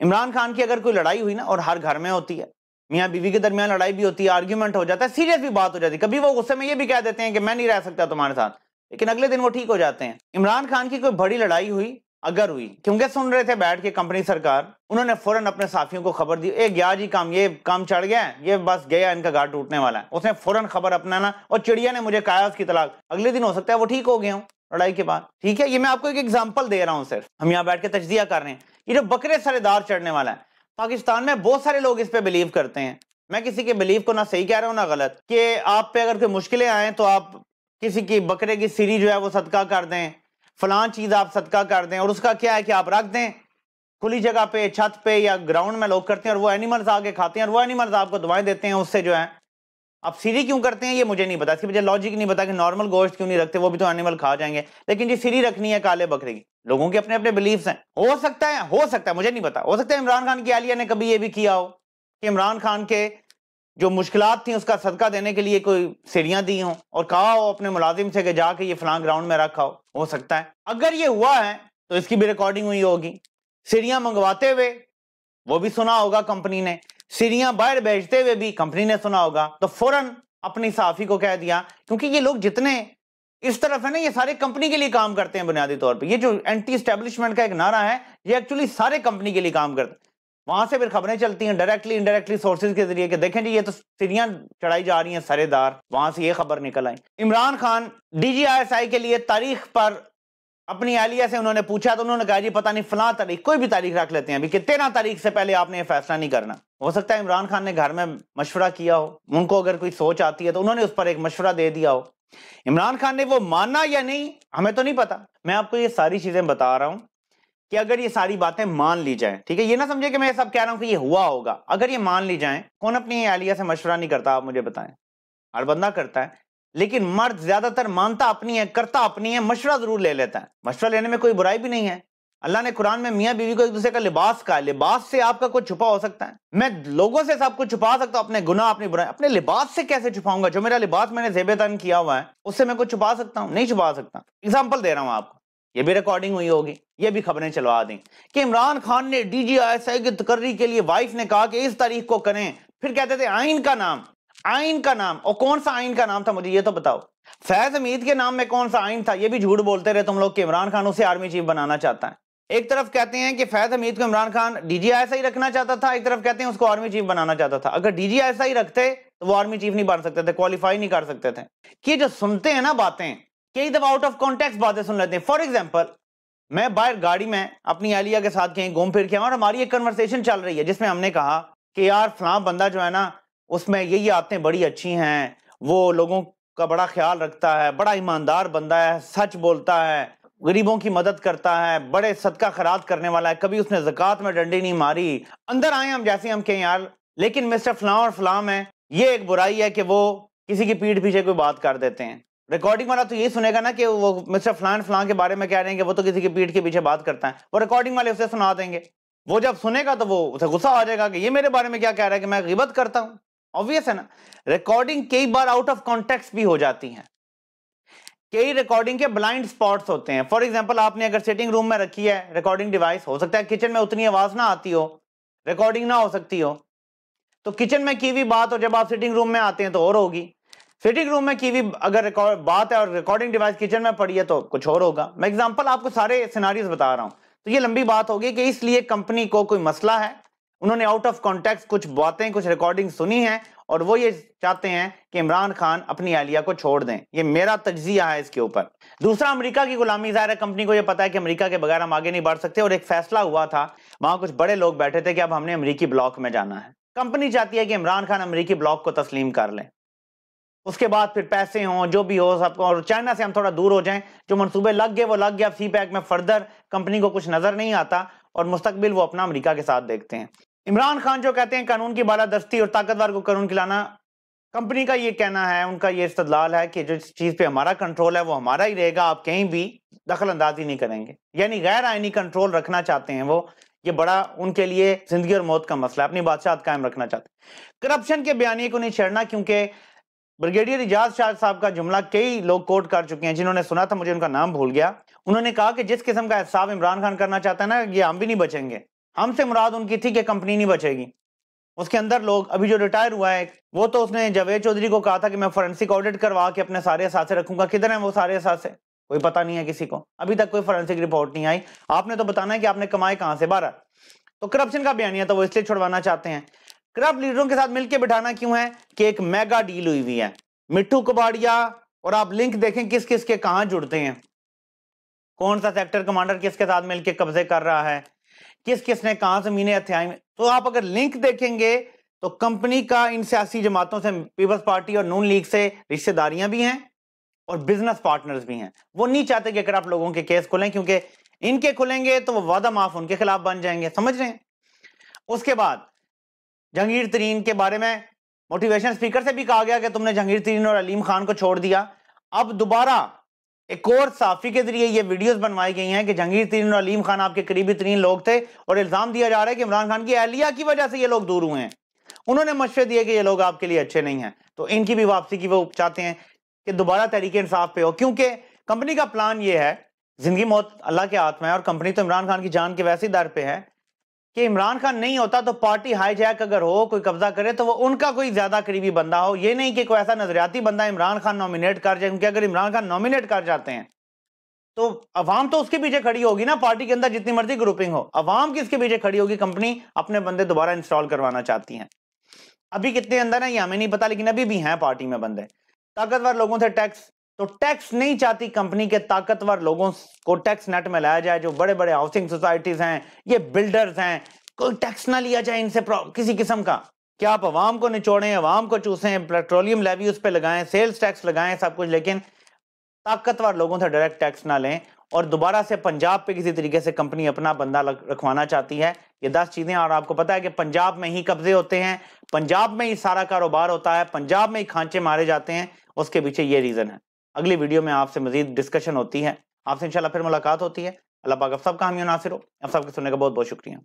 عمران خان کی اگر کوئی لڑائی ہوئی نا، اور ہر گھر میں ہوتی ہے، میاں بیوی کے درمیان لڑائی بھی ہوتی ہے، آرگیومنٹ ہو جاتا ہے، سیریس بھی بات ہو جاتی ہے، کبھی وہ غصے میں یہ بھی کہہ دیتے ہیں کہ میں نہیں رہ سکتا تمہارے ساتھ، لیکن اگلے دن وہ ٹھیک ہو جاتے ہیں۔ عمران خان کی کوئی بڑی لڑائی ہوئی اگر ہوئی، کیونکہ سن رہے تھے بیٹھ کے کمپنی سرکار، انہوں نے فوراً اپنے صحافیوں کو خبر دی، اے گیا جی کام، یہ کام چڑھ گیا ہے، یہ بس گیا، ان کا گھاٹ ٹوٹنے والا ہے۔ اس نے فوراً خبر اپنانا، اور چڑیا نے مجھے کہا اس کی طلاق، اگلے دن ہو سکتا ہے وہ ٹھیک ہو گیا ہوں لڑائی کے بعد، ٹھیک ہے۔ یہ میں آپ کو ایک ایگزامپل دے رہا ہوں، صرف ہم یہاں بیٹھ کے تجزیہ کر رہے ہیں۔ یہ جو بکرے سرے دار چڑھنے والا ہے، پاکستان میں بہت سارے لوگ اس پہ بلیو کرتے ہیں، میں کسی کے بلیو کو نہ صحیح کہہ رہا ہوں نہ غلط، کہ آپ پہ اگر کوئی مشکلیں آئیں تو آپ کسی کی بکرے کی سری جو ہے وہ صدقہ کر دیں، فلان چیز آپ صدقہ کر دیں، اور اس کا کیا ہے کہ آپ رکھ دیں کھلی جگہ پہ، چھت پہ یا گراؤنڈ میں، لوگ کرتے ہیں اور وہ اینیملز آگے کھاتے ہیں، اور وہ اینیملز آپ کو دعائیں دیتے ہیں اس سے جو ہے۔ آپ سری کیوں کرتے ہیں یہ مجھے نہیں پتا، اس کی وجہ لاجک نہیں پتا کہ نارمل گوشت کیوں نہیں رکھتے، وہ بھی تو اینیمل کھا جائیں گے، لیکن جی سری رکھنی ہے کالے بکرے کی، لوگوں کے اپنے اپنے بلیفز ہیں۔ ہو سکتا ہے مجھے نہیں پتا، ہو سکتا ہے عمران خان کی اہلیہ نے کبھی یہ بھی کیا ہو کہ عمران خان کے جو مشکلات تھیں اس کا صدقہ دینے کے لیے کوئی سیڑھیاں دی ہوں، اور کہا ہو اپنے ملازم سے کہ جا کے یہ فلان گراؤنڈ میں رکھا ہو سکتا ہے۔ اگر یہ ہوا ہے تو اس کی بھی ریکارڈنگ ہوئی ہوگی، سیڑھیاں منگواتے ہوئے وہ بھی سنا ہوگا کمپنی نے، سیڑھیاں باہر بیچتے ہوئے بھی کمپنی نے سنا ہوگا، تو فوراً اپنی صحافی کو کہہ دیا، کیونکہ یہ لوگ جتنے اس طرف ہے نا، یہ سارے کمپنی کے لیے کام کرتے ہیں بنیادی طور پہ، یہ جو اینٹی اسٹیبلشمنٹ کا ایک نعرہ ہے، یہ ایکچولی سارے کمپنی کے لیے کام کرتے ہیں۔ وہاں سے پھر خبریں چلتی ہیں ڈائریکٹلی انڈائریکٹلی سورسز کے ذریعے کہ دیکھیں جی یہ تو سیڑھیاں چڑھائی جا رہی ہیں سرے دار، وہاں سے یہ خبر نکل آئی۔ Imran Khan D G I S I کے لیے تاریخ پر اپنی اہلیہ سے انہوں نے پوچھا تو انہوں نے کہا جی پتہ نہیں فلاں تاریخ، کوئی بھی تاریخ رکھ لیتے ہیں ابھی کہ 13 تاریخ سے پہلے آپ نے یہ فیصلہ نہیں کرنا۔ ہو سکتا ہے عمران خان نے گھر میں مشورہ کیا ہو، ان کو اگر کوئی سوچ آتی ہے تو انہوں نے اس پر ایک مشورہ دے دیا ہو۔ عمران خان نے وہ مانا یا نہیں ہمیں تو نہیں پتا، میں آپ کو یہ ساری چیزیں بتا رہا ہوں کہ اگر یہ ساری باتیں مان لی جائیں، ٹھیک ہے، یہ نہ سمجھے کہ میں سب کہہ رہا ہوں کہ یہ ہوا ہوگا، اگر یہ مان لی جائیں، کون اپنی اہلیہ سے مشورہ نہیں کرتا آپ مجھے بتائیں؟ ہر بندہ کرتا ہے، لیکن مرد زیادہ تر مانتا اپنی ہے، کرتا اپنی ہے، مشورہ ضرور لے لیتا ہے، مشورہ لینے میں کوئی برائی بھی نہیں ہے۔ اللہ نے قرآن میں میاں بیوی کو ایک دوسرے کا لباس کہا ہے، لباس سے آپ کا کچھ چھپا ہو سکتا ہے، میں لوگوں سے سب کچھ چھپا سکتا ہوں، اپنے گناہ اپنی برائی، اپنے لباس سے کیسے چھپاؤں گا؟ جو میرا لباس میں نے زیب تن کیا ہوا ہے اس سے میں کچھ چھپا سکتا ہوں؟ نہیں چھپا سکتا۔ اگزامپل دے رہا ہوں آپ کو، یہ بھی ریکارڈنگ ہوئی ہوگی، یہ بھی خبریں چلوا دیں کہ عمران خان نے ڈی جی آئی ایس آئی کی تقرری کے لیے وائف نے کہا کہ اس تاریخ کو کریں، پھر کہتے تھے آئین کا نام، آئین کا نام، اور کون سا آئین کا نام تھا مجھے یہ تو بتاؤ، فیض حمید کے نام میں کون سا آئین تھا؟ یہ بھی جھوٹ بولتے رہے تم لوگ کہ عمران خان اسے آرمی چیف بنانا چاہتا ہے۔ ایک طرف کہتے ہیں کہ فیض حمید کو Imran Khan D G I S I رکھنا چاہتا تھا، ایک طرف کہتے ہیں اس کو آرمی چیف بنانا چاہتا تھا۔ اگر ڈی جی آئی ایس آئی رکھتے تو وہ آرمی چیف نہیں بن سکتے تھے، کوالیفائی نہیں کر سکتے تھے۔ کہ جو سنتے ہیں نا باتیں، کئی دفعہ آؤٹ آف کانٹیکسٹ باتیں سن لیتے ہیں۔ فار ایگزامپل، میں باہر گاڑی میں اپنی اہلیہ کے ساتھ کہیں گھوم پھر کے اور ہماری ایک کنورسیشن چل رہی ہے جس میں ہم نے کہا کہ یار فلاں بندہ جو ہے نا اس میں یہی عادتیں بڑی اچھی ہیں، وہ لوگوں کا بڑا خیال رکھتا ہے، بڑا ایماندار بندہ ہے، سچ بولتا ہے، غریبوں کی مدد کرتا ہے، بڑے صدقہ خیرات کرنے والا ہے، کبھی اس نے زکوٰۃ میں ڈنڈی نہیں ماری۔ اندر آئے ہم جیسے ہم کہیں یار لیکن مسٹر فلاں اور فلاں میں یہ ایک برائی ہے کہ وہ کسی کی پیٹھ پیچھے کوئی بات کر دیتے ہیں۔ ریکارڈنگ والا تو یہ سنے گا نا کہ وہ مسٹر فلان فلاں کے بارے میں کہہ رہے ہیں کہ وہ تو کسی کی پیٹھ کے پیچھے بات کرتا ہے، وہ ریکارڈنگ والے اسے سنا دیں گے، وہ جب سنے گا تو وہ اسے غصہ آ جائے گا کہ یہ میرے بارے میں کیا کہہ رہا ہے کہ میں غیبت کرتا ہوں۔ obvious ہے نا، ریکارڈنگ کئی بار آؤٹ آف کانٹیکسٹ بھی ہو جاتی ہیں، کئی ریکارڈنگ کے بلائنڈ سپاٹس ہوتے ہیں۔ فار ایگزامپل آپ نے اگر سیٹنگ روم میں رکھی ہے ریکارڈنگ ڈیوائس، ہو سکتا ہے کچن میں اتنی آواز نہ آتی ہو، ریکارڈنگ نہ ہو سکتی ہو، تو کچن میں کی ہوئی بات اور جب آپ سیٹنگ روم میں آتے ہیں تو اور ہوگی۔ سیٹنگ روم میں کی ہوئی اگر بات ہے اور ریکارڈنگ ڈیوائس کچن میں پڑی ہے تو کچھ اور ہوگا۔ میں ایگزامپل آپ کو سارے سیناریوز بتا رہا ہوں، تو یہ لمبی بات ہوگی کہ اس لیے کمپنی کو کوئی مسئلہ ہے، انہوں نے آؤٹ آف کانٹیکسٹ کچھ باتیں کچھ ریکارڈنگ سنی ہیں اور وہ یہ چاہتے ہیں کہ عمران خان اپنی اہلیہ کو چھوڑ دیں۔ یہ میرا تجزیہ ہے اس کے اوپر۔ دوسرا، امریکہ کی غلامی، ظاہر ہے کمپنی کو یہ پتا ہے کہ امریکہ کے بغیر ہم آگے نہیں بڑھ سکتے، اور ایک فیصلہ ہوا تھا، وہاں کچھ بڑے لوگ بیٹھے تھے کہ اب ہم نے امریکی بلاک میں جانا ہے۔ کمپنی چاہتی ہے کہ عمران خان امریکی بلاک کو تسلیم کر لیں، اس کے بعد پھر پیسے ہوں جو بھی ہو سب کو، اور چائنا سے ہم تھوڑا دور ہو جائیں، جو منصوبے لگ گئے وہ لگ گیا، سی پیک میں فردر کمپنی کو کچھ نظر نہیں آتا اور مستقبل وہ اپنا امریکہ کے ساتھ دیکھتے ہیں۔ عمران خان جو کہتے ہیں قانون کی بالادستی اور طاقتور کو قانون کھلانا، کمپنی کا یہ کہنا ہے، ان کا یہ استدلال ہے کہ جو چیز پہ ہمارا کنٹرول ہے وہ ہمارا ہی رہے گا، آپ کہیں بھی دخل اندازی نہیں کریں گے، یعنی غیر آئینی کنٹرول رکھنا چاہتے ہیں وہ۔ یہ بڑا ان کے لیے زندگی اور موت کا مسئلہ ہے، اپنی بادشاہت قائم رکھنا چاہتے ہیں۔ کرپشن کے بیانیے کو نہیں چھیڑنا، کیونکہ بریگیڈیئر اجاز شاہ صاحب کا جملہ کئی لوگ کوٹ کر چکے ہیں، جنہوں نے سنا تھا، مجھے ان کا نام بھول گیا، انہوں نے کہا کہ جس قسم کا احتساب عمران خان کرنا چاہتا ہے نا، یہ ہم بھی نہیں بچیں گے، ہم سے مراد ان کی تھی کہ کمپنی نہیں بچے گی. اس کے اندر لوگ ابھی جو ریٹائر ہوا ہے وہ تو اس نے جاوید چودھری کو کہا تھا کہ میں فورینسک آڈٹ کروا کے اپنے سارے اثاثے رکھوں گا. کدھر ہیں وہ سارے اثاثے؟ کوئی پتہ نہیں ہے کسی کو, ابھی تک کوئی فورینسک رپورٹ نہیں آئی. آپ نے تو بتانا ہے کہ آپ نے کمائے کہاں سے. بارہ تو کرپشن کا بیانیہ تو وہ اس لیے چھڑوانا چاہتے ہیں. کرپٹ لیڈروں کے ساتھ مل کے بٹھانا کیوں ہے کہ ایک میگا ڈیل ہوئی ہوئی ہے. مٹھو کباڑیا, اور آپ لنک دیکھیں کس کس کے کہاں جڑتے ہیں, کون سا سیکٹر کمانڈر کس کے ساتھ مل کے قبضے کر رہا ہے, کس کس نے کہاں زمینیں ہتھیائی میں. تو آپ اگر لنک دیکھیں گے تو کمپنی کا ان سیاسی جماعتوں سے, پیپلز پارٹی اور نون لیگ سے رشتہ داریاں بھی ہیں اور بزنس پارٹنرز بھی ہیں. وہ نہیں چاہتے کہ کرپٹ لوگوں کے کیس کھلیں, کیونکہ ان کے کھلیں گے تو وہ وعدہ معاف ان کے خلاف بن جائیں گے. سمجھ رہے ہیں؟ اس کے بعد جہانگیر ترین کے بارے میں موٹیویشن سپیکر سے بھی کہا گیا کہ تم نے جہانگیر ترین اور علیم خان کو چھوڑ دیا. اب دوبارہ ایک اور صحافی کے ذریعے یہ ویڈیوز بنوائی گئی ہیں کہ جہانگیر ترین اور علیم خان آپ کے قریبی ترین لوگ تھے, اور الزام دیا جا رہا ہے کہ عمران خان کی اہلیہ کی وجہ سے یہ لوگ دور ہوئے ہیں. انہوں نے مشورے دیے کہ یہ لوگ آپ کے لیے اچھے نہیں ہیں. تو ان کی بھی واپسی کی وہ چاہتے ہیں کہ دوبارہ تحریک انصاف پہ ہو, کیونکہ کمپنی کا پلان یہ ہے, زندگی موت اللہ کے ہاتھ میں ہے, اور کمپنی تو عمران خان کی جان کے ویسے ہی در پہ ہے, کہ عمران خان نہیں ہوتا تو پارٹی ہائی جیک اگر ہو, کوئی قبضہ کرے تو وہ ان کا کوئی زیادہ قریبی بندہ ہو. یہ نہیں کہ کوئی ایسا نظریاتی بندہ عمران خان نومینیٹ کر جائے, کیونکہ اگر عمران خان نومینیٹ کر جاتے ہیں تو عوام تو اس کے پیچھے کھڑی ہوگی نا. پارٹی کے اندر جتنی مرضی گروپنگ ہو, عوام کس کے پیچھے کھڑی ہوگی؟ کمپنی اپنے بندے دوبارہ انسٹال کروانا چاہتی ہیں. ابھی کتنے اندر ہیں یہ ہمیں نہیں پتا, لیکن ابھی بھی ہیں پارٹی میں بندے. طاقتور لوگوں سے ٹیکس, تو ٹیکس نہیں چاہتی کمپنی کے طاقتور لوگوں کو ٹیکس نیٹ میں لایا جائے. جو بڑے بڑے ہاؤسنگ سوسائٹیز ہیں, یہ بلڈرز ہیں, کوئی ٹیکس نہ لیا جائے ان سے کسی قسم کا. کیا آپ عوام کو نچوڑیں, عوام کو چوسیں, پیٹرولیم لیوی اس پہ لگائیں, سیلز ٹیکس لگائیں, سب کچھ, لیکن طاقتور لوگوں سے ڈائریکٹ ٹیکس نہ لیں. اور دوبارہ سے پنجاب پہ کسی طریقے سے کمپنی اپنا بندہ رکھوانا چاہتی ہے. یہ 10 چیزیں, اور آپ کو پتا ہے کہ پنجاب میں ہی قبضے ہوتے ہیں, پنجاب میں ہی سارا کاروبار ہوتا ہے, پنجاب میں ہی کھانچے مارے جاتے ہیں. اس کے پیچھے یہ ریزن ہے. اگلی ویڈیو میں آپ سے مزید ڈسکشن ہوتی ہے, آپ سے انشاءاللہ پھر ملاقات ہوتی ہے. اللہ پاک آپ سب کا حامی و ناصر ہو. آپ سب کے سننے کا بہت بہت شکریہ.